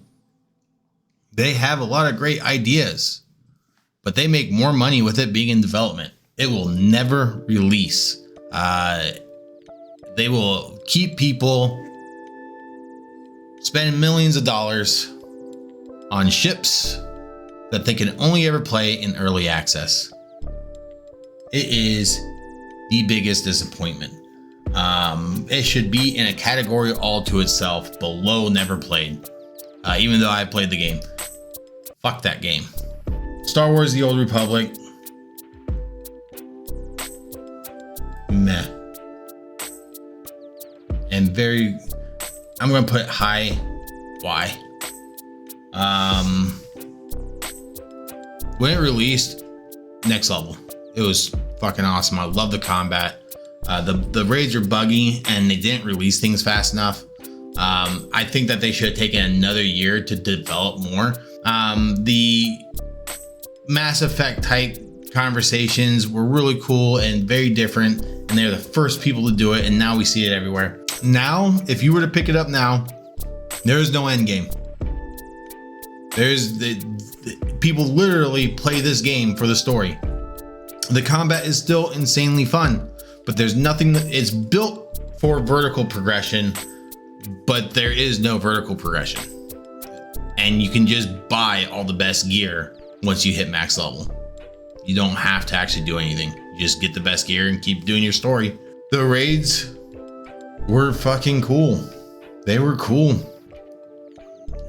They have a lot of great ideas, but they make more money with it being in development. It will never release. They will keep people spending millions of dollars on ships that they can only ever play in early access. It is the biggest disappointment. It should be in a category all to itself below never played. Even though I played the game. Fuck that game. Star Wars The Old Republic. Meh. And I'm gonna put high. Why? When it released, next level. It was fucking awesome. I love the combat. The raids are buggy and they didn't release things fast enough. I think that they should have taken another year to develop more. The Mass Effect type conversations were really cool and very different, and they're the first people to do it, and now we see it everywhere. Now, if you were to pick it up now, there is no end game. There's people literally play this game for the story. The combat is still insanely fun, but there's nothing it's built for vertical progression, but there is no vertical progression. And you can just buy all the best gear once you hit max level. You don't have to actually do anything. You just get the best gear and keep doing your story. The raids were fucking cool. They were cool.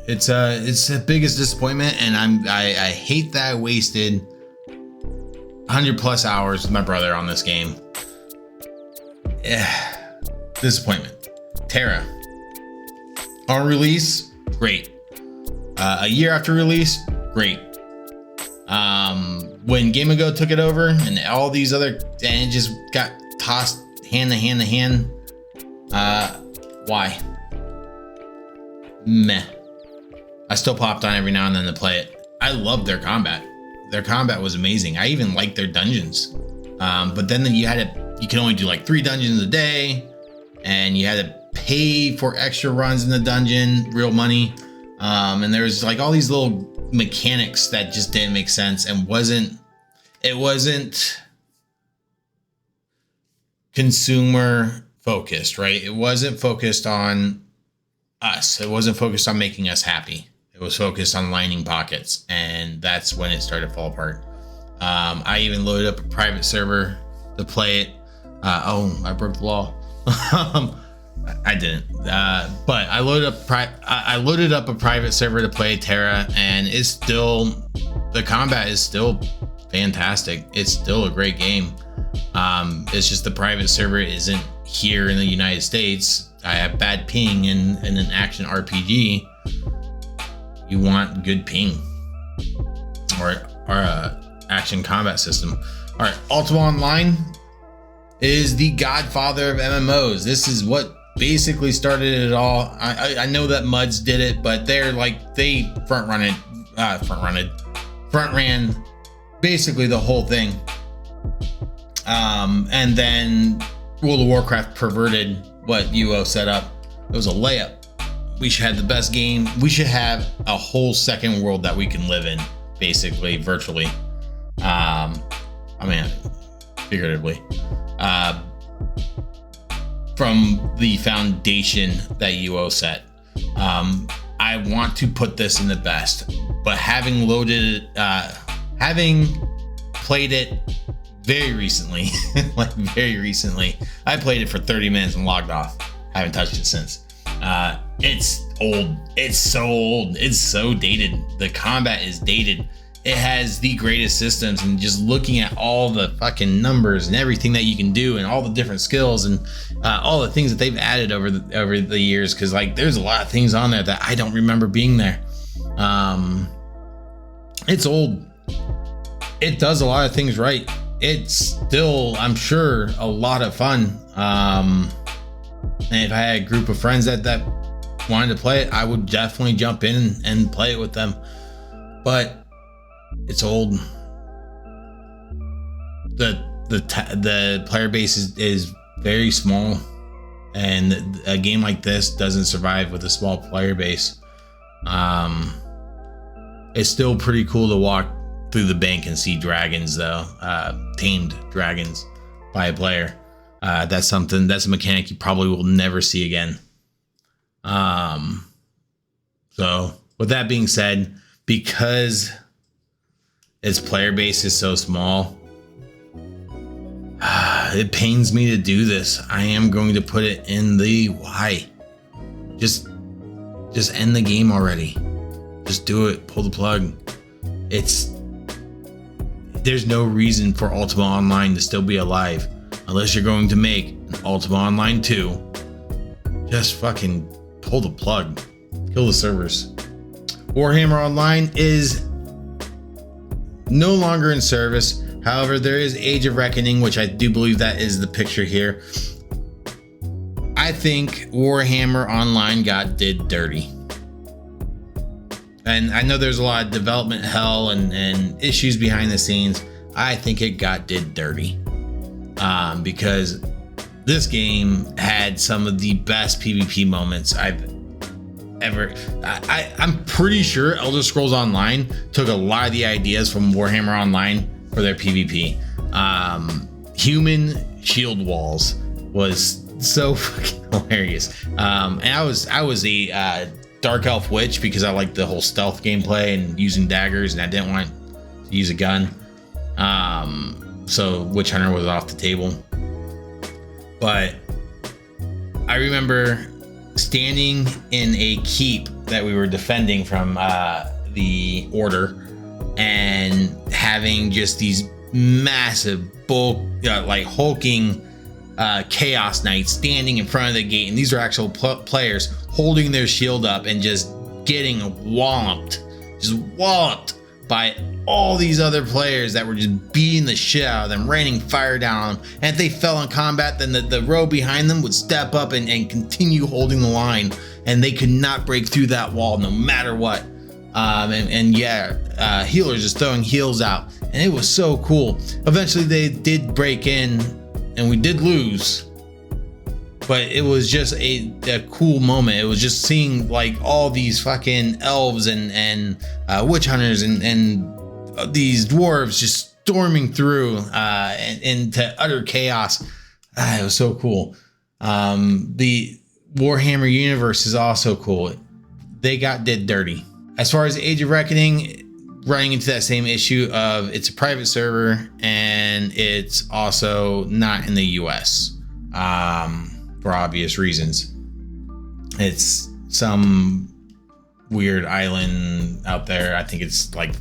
It's the biggest disappointment, and I hate that I wasted 100+ hours with my brother on this game. Disappointment. Tera. On release, great. A year after release, great. When Game Ago took it over and all these and it just got tossed hand to hand to hand. Why? Meh. I still popped on every now and then to play it. I loved their combat. Their combat was amazing. I even liked their dungeons. But then you could only do like 3 dungeons a day, and you had to pay for extra runs in the dungeon, real money. And there was like all these little mechanics that just didn't make sense and it wasn't consumer focused, right? It wasn't focused on us. It wasn't focused on making us happy. It was focused on lining pockets, and that's when it started to fall apart. I even loaded up a private server to play it. I broke the law. I didn't, but I loaded up a private server to play Tera, and the combat is still fantastic. It's still a great game. It's just the private server isn't here in the United States. I have bad ping in an action RPG. You want good ping or action combat system. All right, Ultima Online is the godfather of MMOs. This is what basically started it all. I know that Muds did it, but they front ran basically the whole thing. And then World of Warcraft perverted what UO set up. It was a layup. We should have the best game. We should have a whole second world that we can live in, basically, virtually. Figuratively. From the foundation that UO set. I want to put this in the best, but having played it very recently, I played it for 30 minutes and logged off. I haven't touched it since. It's old. It's so old. It's so dated. The combat is dated. It has the greatest systems, and just looking at all the fucking numbers and everything that you can do and all the different skills and all the things that they've added over the years, because like there's a lot of things on there that I don't remember being there. It's old. It does a lot of things right. It's still, I'm sure, a lot of fun. And if I had a group of friends that wanted to play it, I would definitely jump in and play it with them. But it's old. The player base is very small, and a game like this doesn't survive with a small player base. It's still pretty cool to walk through the bank and see dragons, though, tamed dragons by a player. That's a mechanic you probably will never see again. So with that being said, because its player base is so small, it pains me to do this. I am going to put it in the why. Just end the game already. Just do it. Pull the plug. There's no reason for Ultima Online to still be alive unless you're going to make an Ultima Online 2. Just fucking pull the plug. Kill the servers. Warhammer Online is no longer in service. However, there is Age of Reckoning, which I do believe that is the picture here. I think Warhammer Online did dirty. And I know there's a lot of development hell and issues behind the scenes. I think it did dirty. Because this game had some of the best PvP moments I've ever. I'm pretty sure Elder Scrolls Online took a lot of the ideas from Warhammer Online for their PvP. Human shield walls was so fucking hilarious. And I was a Dark Elf Witch because I liked the whole stealth gameplay and using daggers, and I didn't want to use a gun. So Witch Hunter was off the table. But I remember standing in a keep that we were defending from the Order, and having just these massive hulking Chaos Knights standing in front of the gate, and these are actual players holding their shield up and just getting walloped by all these other players that were just beating the shit out of them, raining fire down on them. And if they fell in combat, then the row behind them would step up and continue holding the line, and they could not break through that wall no matter what. Healers just throwing heals out, and it was so cool. Eventually they did break in, and we did lose, but it was just a cool moment. It was just seeing like all these fucking elves and witch hunters and these dwarves just storming through into utter chaos. It was so cool. The Warhammer universe is also cool. They did dirty. As far as Age of Reckoning, running into that same issue of it's a private server and it's also not in the US for obvious reasons. It's some weird island out there. I think it's like,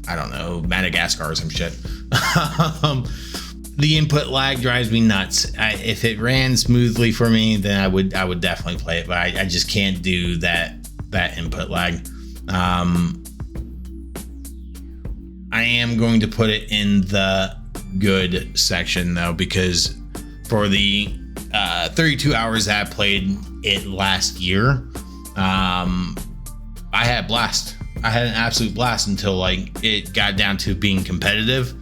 I don't know, Madagascar or some shit. The input lag drives me nuts. If it ran smoothly for me, then I would definitely play it, but I just can't do that input lag. I am going to put it in the good section though, because for the 32 hours that I played it last year, I had a blast. I had an absolute blast until like it got down to being competitive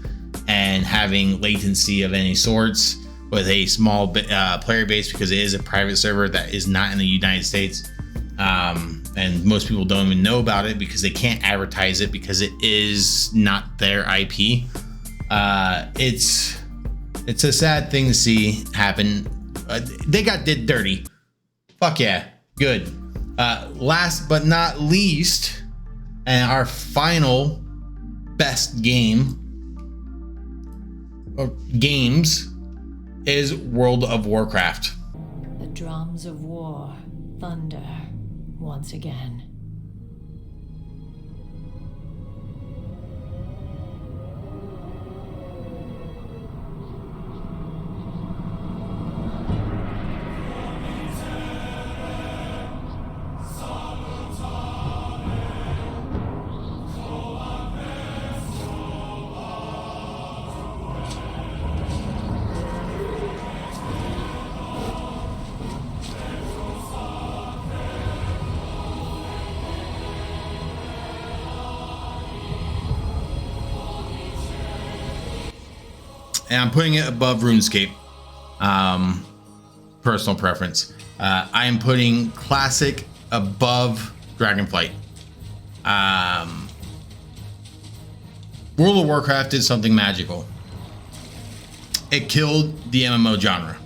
and having latency of any sorts with a small player base, because it is a private server that is not in the United States. And most people don't even know about it because they can't advertise it because it is not their IP. It's a sad thing to see happen. They did dirty. Fuck yeah, good. Last but not least, and our final best game or games is World of Warcraft. drums of war thunder once again. And I'm putting it above RuneScape. Personal preference. I am putting Classic above Dragonflight. World of Warcraft did something magical. It killed the MMO genre.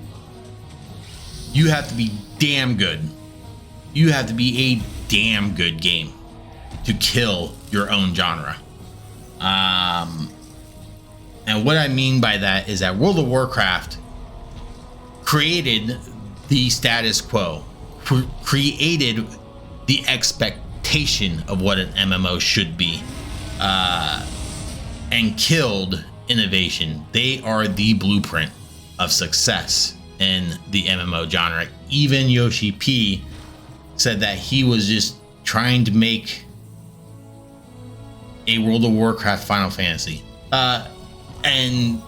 You have to be damn good. You have to be a damn good game to kill your own genre. And what I mean by that is that World of Warcraft created the status quo, created the expectation of what an MMO should be, and killed innovation. They are the blueprint of success in the MMO genre. Even Yoshi P said that he was just trying to make a World of Warcraft Final Fantasy. And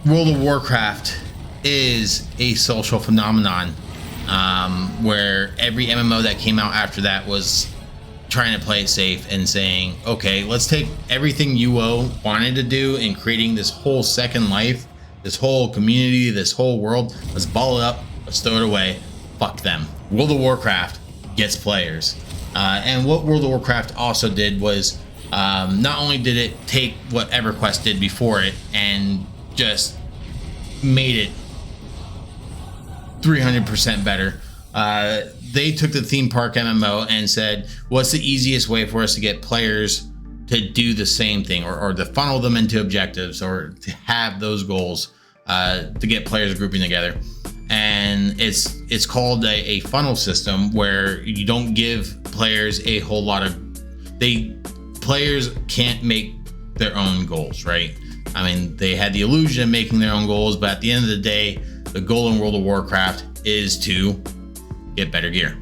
World of Warcraft is a social phenomenon, where every MMO that came out after that was trying to play it safe and saying, okay, let's take everything UO wanted to do in creating this whole second life, this whole community, this whole world. Let's ball it up, let's throw it away. Fuck them. World of Warcraft gets players. And what World of Warcraft also did was, not only did it take what Everquest did before it and just made it 300% better, they took the theme park MMO and said, what's the easiest way for us to get players to do the same thing, or to funnel them into objectives, or to have those goals, to get players grouping together. And it's called a funnel system, where you don't give players a whole lot of, players can't make their own goals, right? I mean, they had the illusion of making their own goals, but at the end of the day, the goal in World of Warcraft is to get better gear.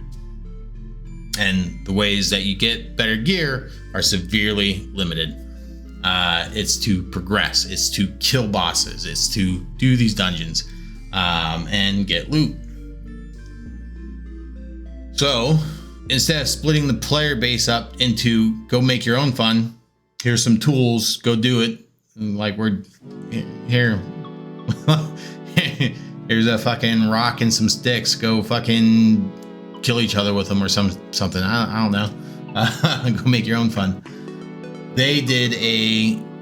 And the ways that you get better gear are severely limited. It's to progress, it's to kill bosses, it's to do these dungeons, and get loot. So instead of splitting the player base up into go make your own fun, here's some tools, go do it. Like, we're here. Here's a fucking rock and some sticks. Go fucking kill each other with them or something. I don't know. Go make your own fun. They did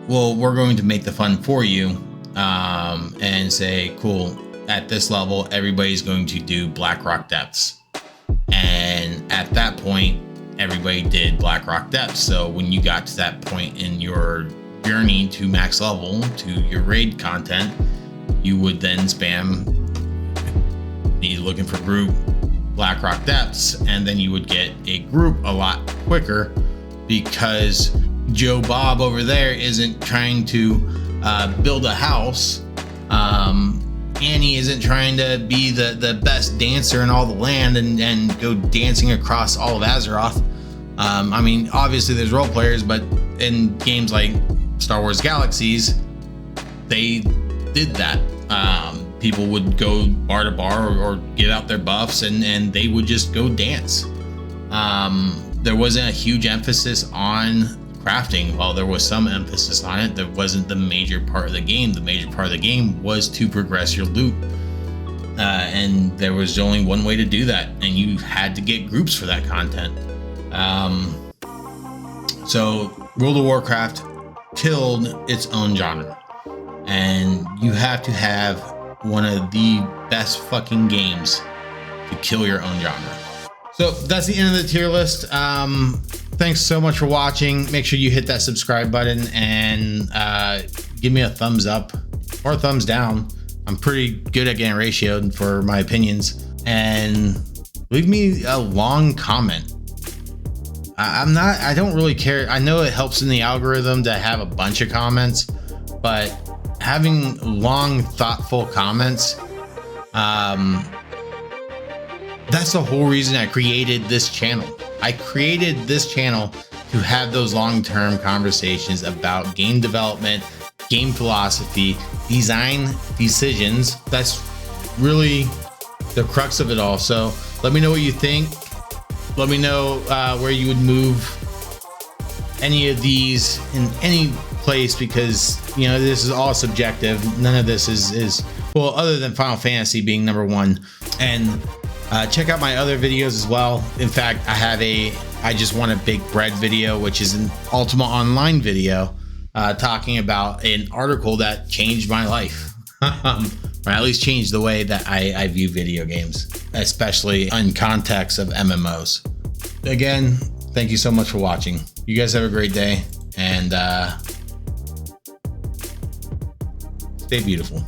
well, we're going to make the fun for you, and say, cool, at this level, everybody's going to do Blackrock Depths. And at that point, everybody did Blackrock Depths. So when you got to that point in your journey to max level, to your raid content, you would then spam looking for group Blackrock Depths, and then you would get a group a lot quicker, because Joe Bob over there isn't trying to build a house. Annie isn't trying to be the best dancer in all the land and go dancing across all of Azeroth. I mean, obviously there's role players, but in games like Star Wars Galaxies, they did that. People would go bar to bar or get out their buffs, and they would just go dance. There wasn't a huge emphasis on crafting. While there was some emphasis on it, that wasn't the major part of the game. The major part of the game was to progress your loot. And there was only one way to do that, and you had to get groups for that content. So World of Warcraft killed its own genre, and you have to have one of the best fucking games to kill your own genre. So that's the end of the tier list. Thanks so much for watching. Make sure you hit that subscribe button and give me a thumbs up or a thumbs down. I'm pretty good at getting ratioed for my opinions. and leave me a long comment. I don't really care. I know it helps in the algorithm to have a bunch of comments, but having long, thoughtful comments, that's the whole reason I created this channel. I created this channel to have those long-term conversations about game development, game philosophy, design decisions. That's really the crux of it all. So let me know what you think. Let me know where you would move any of these in any place, because you know this is all subjective. None of this is well, other than Final Fantasy being number one. And check out my other videos as well. In fact, I have I just want a big bread video, which is an Ultima Online video talking about an article that changed my life. Or at least changed the way that I view video games, especially in context of MMOs. Again, thank you so much for watching. You guys have a great day, and stay beautiful.